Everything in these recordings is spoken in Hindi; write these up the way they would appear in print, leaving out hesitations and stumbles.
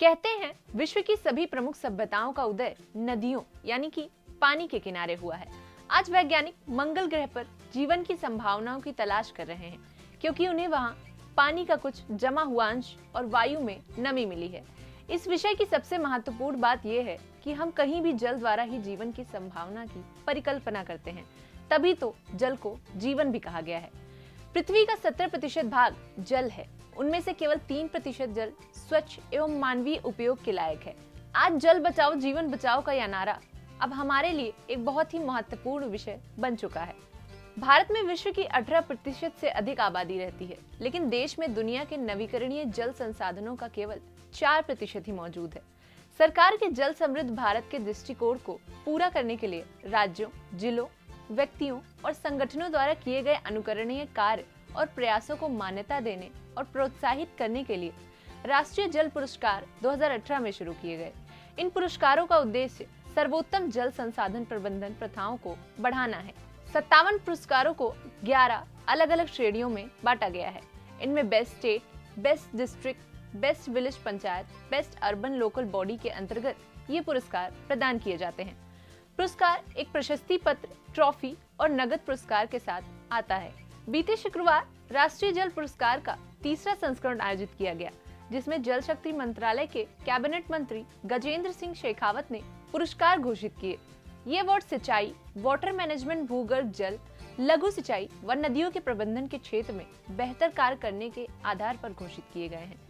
कहते हैं विश्व की सभी प्रमुख सभ्यताओं का उदय नदियों यानी कि पानी के किनारे हुआ है। आज वैज्ञानिक मंगल ग्रह पर जीवन की संभावनाओं की तलाश कर रहे हैं क्योंकि उन्हें वहां पानी का कुछ जमा हुआ अंश और वायु में नमी मिली है। इस विषय की सबसे महत्वपूर्ण बात यह है कि हम कहीं भी जल द्वारा ही जीवन की संभावना की परिकल्पना करते हैं, तभी तो जल को जीवन भी कहा गया है। पृथ्वी का 70% भाग जल है, उनमें से केवल 3% जल स्वच्छ एवं मानवीय उपयोग के लायक है। आज जल बचाओ जीवन बचाओ का यह नारा अब हमारे लिए एक बहुत ही महत्वपूर्ण विषय बन चुका है। भारत में विश्व की 18% से अधिक आबादी रहती है, लेकिन देश में दुनिया के नवीकरणीय जल संसाधनों का केवल 4% ही मौजूद है। सरकार के जल समृद्ध भारत के दृष्टिकोण को पूरा करने के लिए राज्यों, जिलों, व्यक्तियों और संगठनों द्वारा किए गए अनुकरणीय कार्य और प्रयासों को मान्यता देने और प्रोत्साहित करने के लिए राष्ट्रीय जल पुरस्कार 2018 में शुरू किए गए। इन पुरस्कारों का उद्देश्य सर्वोत्तम जल संसाधन प्रबंधन प्रथाओं को बढ़ाना है। 57 पुरस्कारों को 11 अलग अलग श्रेणियों में बांटा गया है। इनमें best state, best district, best village panchayat, best urban local body के अंतर्गत ये पुरस्कार प्रदान किए जाते हैं। पुरस्कार एक प्रशस्ति पत्र, ट्रॉफी और नगद पुरस्कार के साथ आता है। बीते शुक्रवार राष्ट्रीय जल पुरस्कार का तीसरा संस्करण आयोजित किया गया, जिसमें जल शक्ति मंत्रालय के कैबिनेट मंत्री गजेंद्र सिंह शेखावत ने पुरस्कार घोषित किए। ये अवार्ड सिंचाई, वाटर मैनेजमेंट, भूगर्भ जल, लघु सिंचाई व नदियों के प्रबंधन के क्षेत्र में बेहतर कार्य करने के आधार पर घोषित किए गए हैं।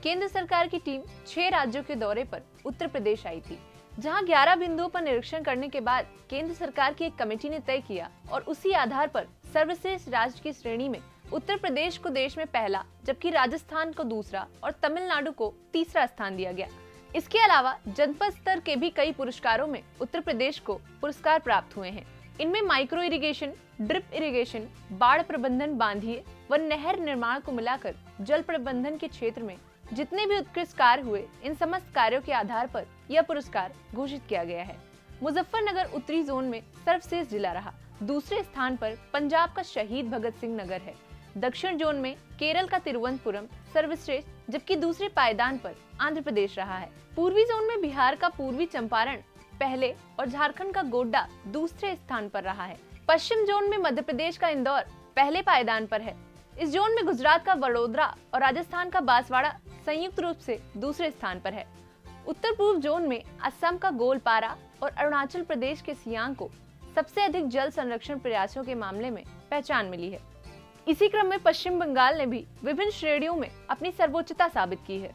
केंद्र सरकार की टीम 6 राज्यों के दौरे पर उत्तर प्रदेश आई थी, जहां 11 बिंदुओं पर निरीक्षण करने के बाद केंद्र सरकार की एक कमेटी ने तय किया और उसी आधार पर सर्वश्रेष्ठ राज्य की श्रेणी में उत्तर प्रदेश को देश में पहला, जबकि राजस्थान को दूसरा और तमिलनाडु को तीसरा स्थान दिया गया। इसके अलावा जनपद स्तर के भी कई पुरस्कारों में उत्तर प्रदेश को पुरस्कार प्राप्त हुए हैं। इनमें माइक्रो इरिगेशन, ड्रिप इरिगेशन, बाढ़ प्रबंधन, बांधिए व नहर निर्माण को मिलाकर जल प्रबंधन के क्षेत्र में जितने भी उत्कृष्ट कार्य हुए, इन समस्त कार्यों के आधार पर यह पुरस्कार घोषित किया गया है। मुजफ्फरनगर उत्तरी जोन में सर्वश्रेष्ठ जिला रहा। दूसरे स्थान पर पंजाब का शहीद भगत सिंह नगर है। दक्षिण जोन में केरल का तिरुवनंतपुरम सर्वश्रेष्ठ, जबकि दूसरे पायदान पर आंध्र प्रदेश रहा है। पूर्वी जोन में बिहार का पूर्वी चंपारण पहले और झारखंड का गोड्डा दूसरे स्थान पर रहा है। पश्चिम जोन में मध्य प्रदेश का इंदौर पहले पायदान पर है। इस जोन में गुजरात का वडोदरा और राजस्थान का बांसवाड़ा संयुक्त रूप से दूसरे स्थान पर है। उत्तर पूर्व जोन में असम का गोलपारा और अरुणाचल प्रदेश के सियांग को सबसे अधिक जल संरक्षण प्रयासों के मामले में पहचान मिली है। इसी क्रम में पश्चिम बंगाल ने भी विभिन्न श्रेणियों में अपनी सर्वोच्चता साबित की है।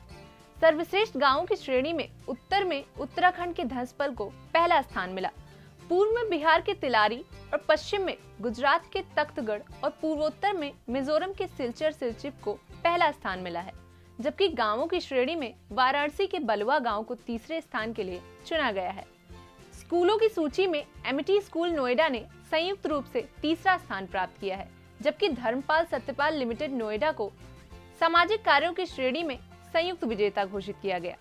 सर्वश्रेष्ठ गांवों की श्रेणी में उत्तर में उत्तराखंड के धंसपल को पहला स्थान मिला। पूर्व में बिहार के तिलारी और पश्चिम में गुजरात के तख्तगढ़ और पूर्वोत्तर में मिजोरम के सिलचर सिलचिप को पहला स्थान मिला है, जबकि गांवों की श्रेणी में वाराणसी के बलवा गांव को तीसरे स्थान के लिए चुना गया है। स्कूलों की सूची में एमिटी स्कूल नोएडा ने संयुक्त रूप से तीसरा स्थान प्राप्त किया है, जबकि धर्मपाल सत्यपाल लिमिटेड नोएडा को सामाजिक कार्यों की श्रेणी में संयुक्त विजेता घोषित किया गया।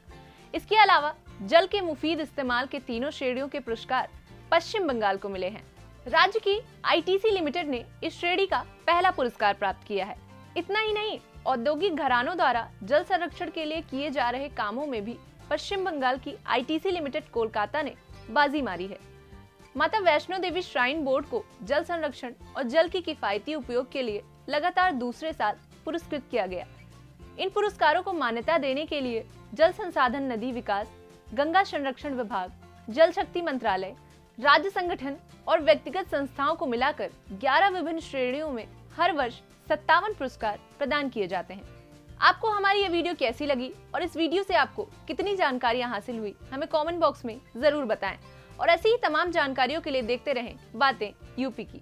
इसके अलावा जल के मुफीद इस्तेमाल के तीनों श्रेणियों के पुरस्कार पश्चिम बंगाल को मिले हैं। राज्य की आईटीसी लिमिटेड ने इस श्रेणी का पहला पुरस्कार प्राप्त किया है। इतना ही नहीं, औद्योगिक घरानों द्वारा जल संरक्षण के लिए किए जा रहे कामों में भी पश्चिम बंगाल की आईटीसी लिमिटेड कोलकाता ने बाजी मारी है। माता वैष्णो देवी श्राइन बोर्ड को जल संरक्षण और जल की किफायती उपयोग के लिए लगातार दूसरे साल पुरस्कृत किया गया। इन पुरस्कारों को मान्यता देने के लिए जल संसाधन, नदी विकास, गंगा संरक्षण विभाग, जल शक्ति मंत्रालय, राज्य संगठन और व्यक्तिगत संस्थाओं को मिलाकर 11 विभिन्न श्रेणियों में हर वर्ष 57 पुरस्कार प्रदान किए जाते हैं। आपको हमारी ये वीडियो कैसी लगी और इस वीडियो से आपको कितनी जानकारियां हासिल हुई, हमें कमेंट बॉक्स में जरूर बताएं। और ऐसी ही तमाम जानकारियों के लिए देखते रहें बातें यूपी की।